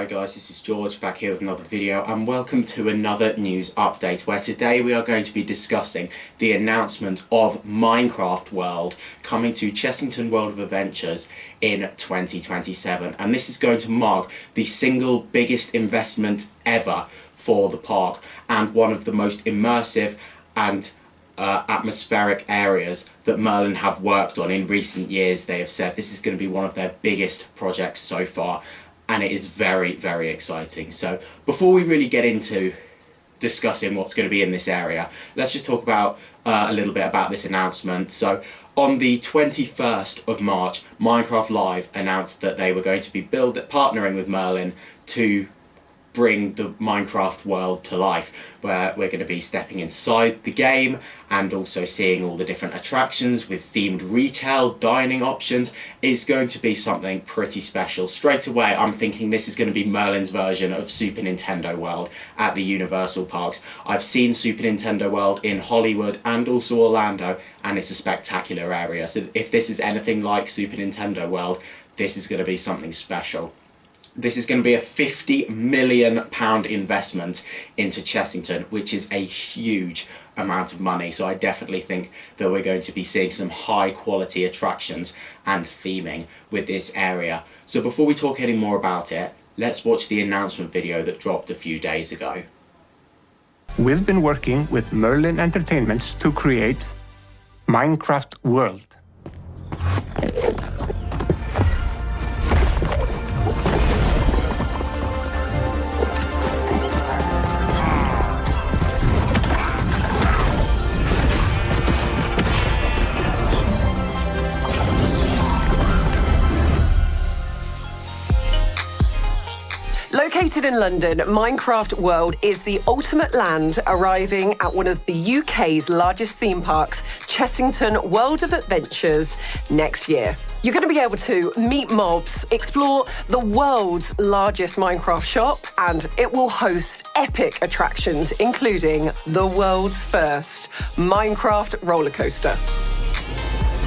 Hi guys, this is George back here with another video, and welcome to another news update where today we are going to be discussing the announcement of Minecraft World coming to Chessington World of Adventures in 2027, and this is going to mark the single biggest investment ever for the park and one of the most immersive and atmospheric areas that Merlin have worked on in recent years. They have said this is going to be one of their biggest projects so far, and it is very, very exciting. So before we really get into discussing what's going to be in this area, let's just talk about a little bit about this announcement. So on the 21st of March, Minecraft Live announced that they were going to be partnering with Merlin to bring the Minecraft world to life, where we're going to be stepping inside the game and also seeing all the different attractions with themed retail, dining options. It's going to be something pretty special. Straight away, I'm thinking this is going to be Merlin's version of Super Nintendo World at the Universal Parks. I've seen Super Nintendo World in Hollywood and also Orlando, and it's a spectacular area. So if this is anything like Super Nintendo World, this is going to be something special. This is going to be a £50 million investment into Chessington, which is a huge amount of money. So I definitely think that we're going to be seeing some high quality attractions and theming with this area. So before we talk any more about it, let's watch the announcement video that dropped a few days ago. We've been working with Merlin Entertainment to create Minecraft World. Located in London, Minecraft World is the ultimate land, arriving at one of the UK's largest theme parks, Chessington World of Adventures, next year. You're going to be able to meet mobs, explore the world's largest Minecraft shop, and it will host epic attractions, including the world's first Minecraft roller coaster.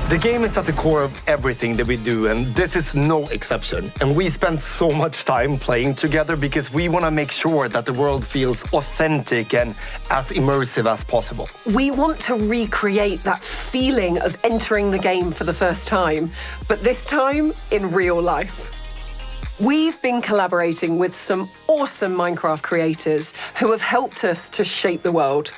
The game is at the core of everything that we do, and this is no exception. And we spend so much time playing together because we want to make sure that the world feels authentic and as immersive as possible. We want to recreate that feeling of entering the game for the first time, but this time in real life. We've been collaborating with some awesome Minecraft creators who have helped us to shape the world.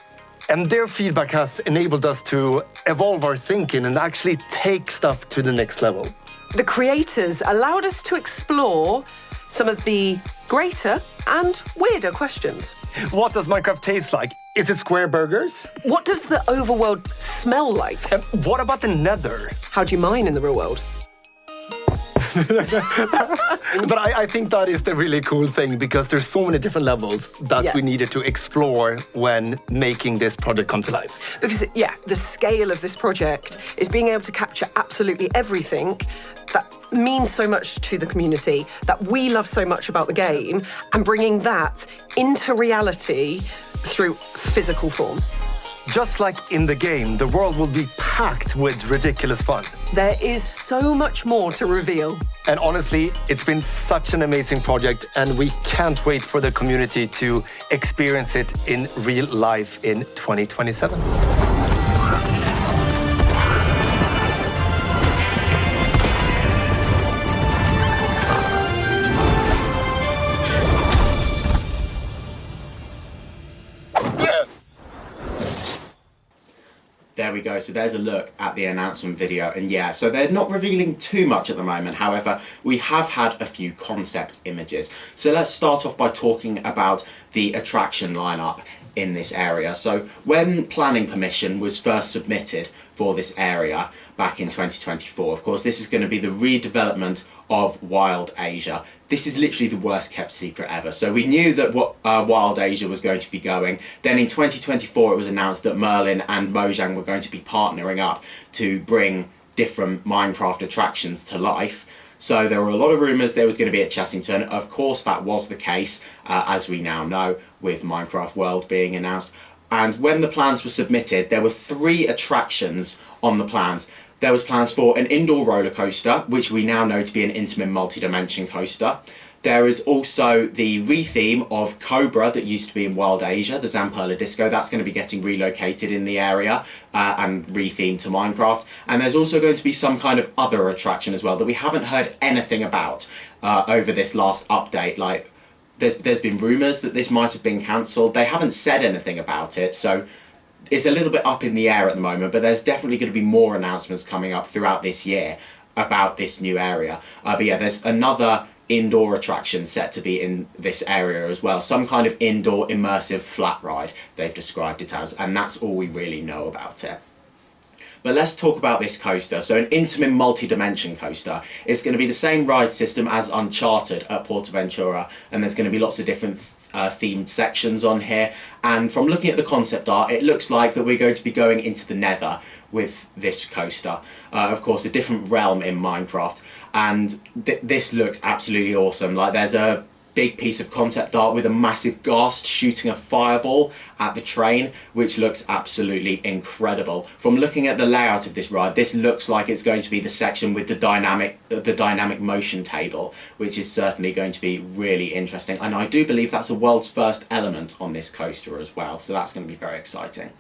And their feedback has enabled us to evolve our thinking and actually take stuff to the next level. The creators allowed us to explore some of the greater and weirder questions. What does Minecraft taste like? Is it square burgers? What does the overworld smell like? What about the nether? How do you mine in the real world? But I think that is the really cool thing, because there's so many different levels that we needed to explore when making this project come to life. Because, the scale of this project is being able to capture absolutely everything that means so much to the community, that we love so much about the game, and bringing that into reality through physical form. Just like in the game, the world will be packed with ridiculous fun. There is so much more to reveal. And honestly, it's been such an amazing project, and we can't wait for the community to experience it in real life in 2027. There we go, so there's a look at the announcement video, and so they're not revealing too much at the moment. However, we have had a few concept images. So let's start off by talking about the attraction lineup in this area. So when planning permission was first submitted for this area back in 2024, of course, this is going to be the redevelopment of Wild Asia. This is literally the worst kept secret ever. So we knew that Wild Asia was going to be going. Then in 2024, it was announced that Merlin and Mojang were going to be partnering up to bring different Minecraft attractions to life. So there were a lot of rumours there was going to be at Chessington. Of course, that was the case, as we now know, with Minecraft World being announced. And when the plans were submitted, there were 3 attractions on the plans. There was plans for an indoor roller coaster, which we now know to be an Intamin multi-dimension coaster. There is also the retheme of Cobra that used to be in Wild Asia, the Zamperla Disco. That's going to be getting relocated in the area and rethemed to Minecraft. And there's also going to be some kind of other attraction as well that we haven't heard anything about over this last update. Like, there's been rumours that this might have been cancelled. They haven't said anything about it, so it's a little bit up in the air at the moment, but there's definitely going to be more announcements coming up throughout this year about this new area. But yeah, there's another indoor attraction set to be in this area as well. Some kind of indoor immersive flat ride, they've described it as, and that's all we really know about it. But let's talk about this coaster. So an Intamin multi-dimension coaster. It's going to be the same ride system as Uncharted at Portaventura, and there's going to be lots of different themed sections on here. And from looking at the concept art, it looks like that we're going to be going into the Nether with this coaster. Of course, a different realm in Minecraft. And this looks absolutely awesome. Like, there's a big piece of concept art with a massive ghast shooting a fireball at the train, which looks absolutely incredible. From looking at the layout of this ride, this looks like it's going to be the section with the dynamic motion table, which is certainly going to be really interesting. And I do believe that's a world's first element on this coaster as well, so that's going to be very exciting.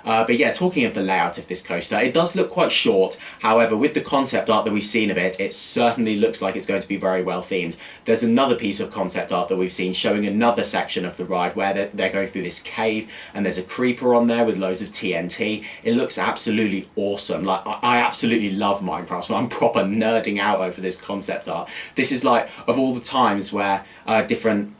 But yeah, talking of the layout of this coaster, it does look quite short. However, with the concept art that we've seen of it, it certainly looks like it's going to be very well themed. There's another piece of concept art that we've seen showing another section of the ride where they're going through this cave, and there's a creeper on there with loads of TNT. It looks absolutely awesome. Like, I absolutely love Minecraft, so I'm proper nerding out over this concept art. This is like, of all the times where different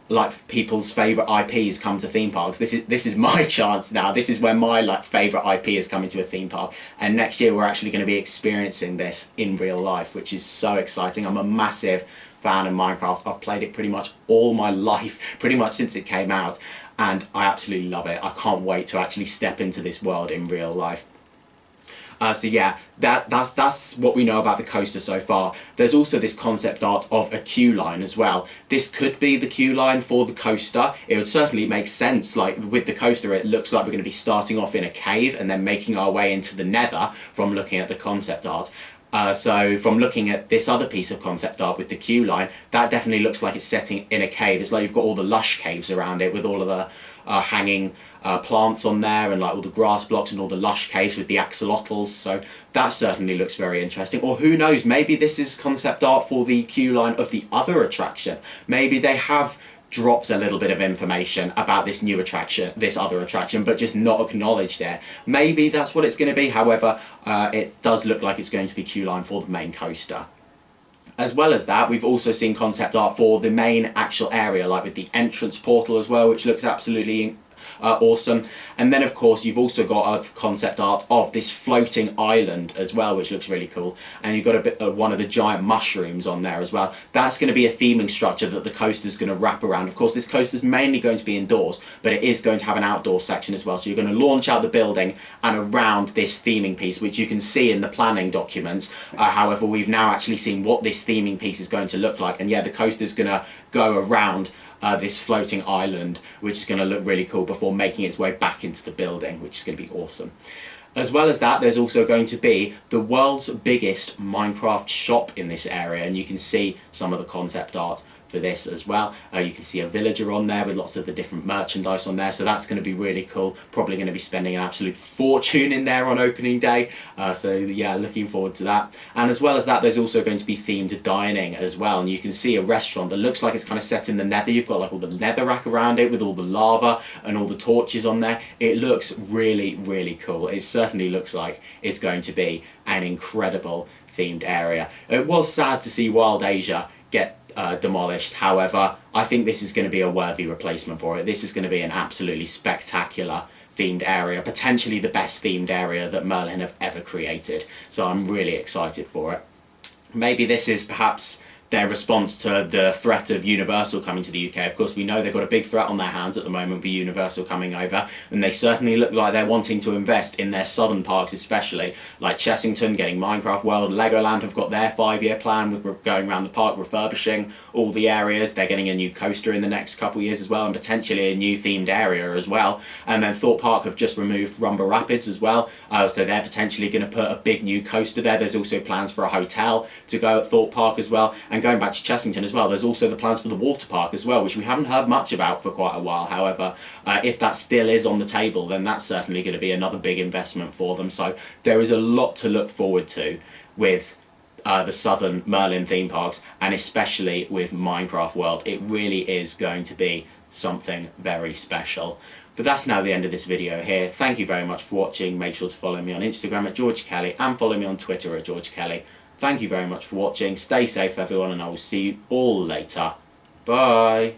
people's favourite IPs come to theme parks, this is my chance now. This is where my favourite IP is coming to a theme park, and next year we're actually going to be experiencing this in real life, which is so exciting. I'm a massive fan of Minecraft. I've played it pretty much all my life, pretty much since it came out, and I absolutely love it. I can't wait to actually step into this world in real life. So yeah, that's what we know about the coaster so far. There's also this concept art of a queue line as well. This could be the queue line for the coaster. It would certainly make sense. Like, with the coaster, it looks like we're going to be starting off in a cave and then making our way into the Nether from looking at the concept art. So from looking at this other piece of concept art with the queue line, that definitely looks like it's setting in a cave. It's like you've got all the lush caves around it with all of the hanging plants on there, and like all the grass blocks and all the lush caves with the axolotls. So that certainly looks very interesting. Or who knows, maybe this is concept art for the queue line of the other attraction. Maybe they have dropped a little bit of information about this new attraction, this other attraction, but just not acknowledged it. Maybe that's what it's going to be. However, it does look like it's going to be queue line for the main coaster. As well as that, we've also seen concept art for the main actual area, like with the entrance portal as well, which looks absolutely awesome. And then of course you've also got a concept art of this floating island as well, which looks really cool. And you've got a bit of one of the giant mushrooms on there as well. That's going to be a theming structure that the coaster's going to wrap around. Of course, this coaster's mainly going to be indoors, but it is going to have an outdoor section as well. So you're going to launch out the building and around this theming piece, which you can see in the planning documents. However, we've now actually seen what this theming piece is going to look like. And yeah, the coaster's going to go around this floating island, which is going to look really cool before making its way back into the building, which is going to be awesome. As well as that, there's also going to be the world's biggest Minecraft shop in this area, and you can see some of the concept art for this as well. You can see a villager on there with lots of the different merchandise on there, so that's going to be really cool. Probably going to be spending an absolute fortune in there on opening day, so yeah, looking forward to that. And as well as that, there's also going to be themed dining as well, and you can see a restaurant that looks like it's kind of set in the nether. You've got like all the netherrack around it with all the lava and all the torches on there. It looks really, really cool. It certainly looks like it's going to be an incredible themed area. It was sad to see Wild Asia get demolished. However, I think this is going to be a worthy replacement for it. This is going to be an absolutely spectacular themed area, potentially the best themed area that Merlin have ever created. So I'm really excited for it. Maybe this is perhaps their response to the threat of Universal coming to the UK. Of course, we know they've got a big threat on their hands at the moment with Universal coming over, and they certainly look like they're wanting to invest in their southern parks especially, like Chessington getting Minecraft World. Legoland have got their 5-year plan with going around the park, refurbishing all the areas. They're getting a new coaster in the next couple of years as well, and potentially a new themed area as well. And then Thorpe Park have just removed Rumba Rapids as well, so they're potentially going to put a big new coaster there. There's also plans for a hotel to go at Thorpe Park as well, and and going back to Chessington as well, there's also the plans for the water park as well, which we haven't heard much about for quite a while. However, if that still is on the table, then that's certainly going to be another big investment for them. So there is a lot to look forward to with the Southern Merlin theme parks, and especially with Minecraft World. It really is going to be something very special. But that's now the end of this video here. Thank you very much for watching. Make sure to follow me on Instagram at George Kelly and follow me on Twitter at George Kelly. Thank you very much for watching. Stay safe, everyone, and I will see you all later. Bye.